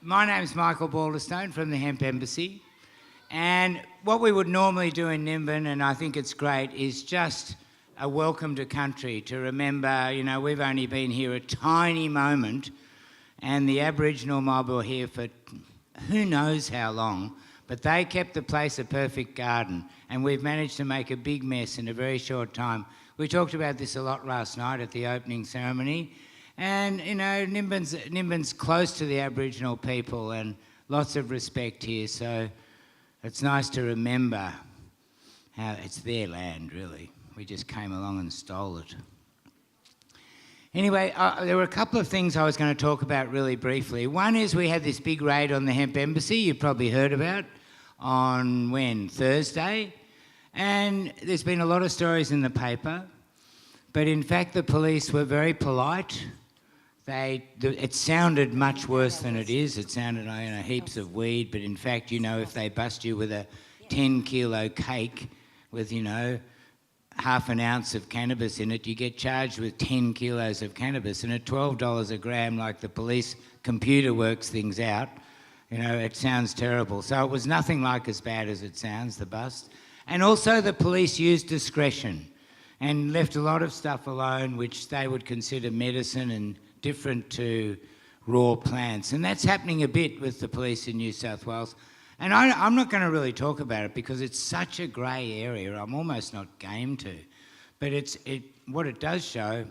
My name's Michael Balderstone from the Hemp Embassy. And what we would normally do in Nimbin, and I think it's great, is just a welcome to country to remember, we've only been here a tiny moment and the Aboriginal mob were here for who knows how long, but they kept the place a perfect garden and we've managed to make a big mess in a very short time. We talked about this a lot last night at the opening ceremony. And, Nimbin's close to the Aboriginal people and lots of respect here, so it's nice to remember how it's their land, really. We just came along and stole it. Anyway, there were a couple of things I was going to talk about really briefly. One is we had this big raid on the Hemp Embassy, you've probably heard about, on Thursday. And there's been a lot of stories in the paper, but in fact the police were very polite. It sounded much worse than it is. It sounded like heaps of weed, but in fact, if they bust you with a 10-kilo cake with, half an ounce of cannabis in it, you get charged with 10 kilos of cannabis. And at $12 a gram, like the police computer works things out, it sounds terrible. So it was nothing like as bad as it sounds, the bust. And also the police used discretion and left a lot of stuff alone, which they would consider medicine and different to raw plants. And that's happening a bit with the police in New South Wales. And I'm not going to really talk about it because it's such a grey area. I'm almost not game to. But what it does show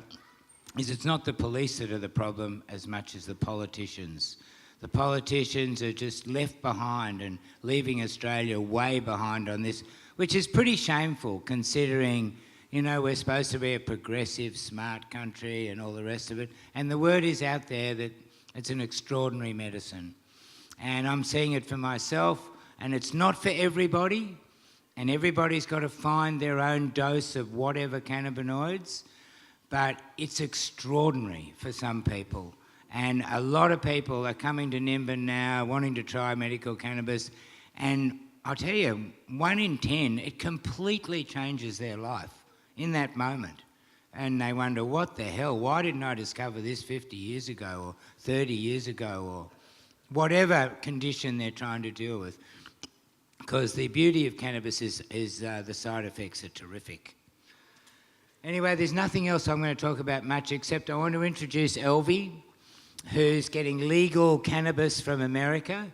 is it's not the police that are the problem as much as the politicians. The politicians are just left behind and leaving Australia way behind on this, which is pretty shameful considering we're supposed to be a progressive, smart country and all the rest of it. And the word is out there that it's an extraordinary medicine. And I'm seeing it for myself, and it's not for everybody, and everybody's got to find their own dose of whatever cannabinoids, but it's extraordinary for some people. And a lot of people are coming to Nimbin now, wanting to try medical cannabis, and I'll tell you, 1 in 10, it completely changes their life in that moment. And they wonder, what the hell, why didn't I discover this 50 years ago or 30 years ago or whatever condition they're trying to deal with. Because the beauty of cannabis is the side effects are terrific. Anyway, there's nothing else I'm going to talk about much except I want to introduce Elvie, who's getting legal cannabis from America.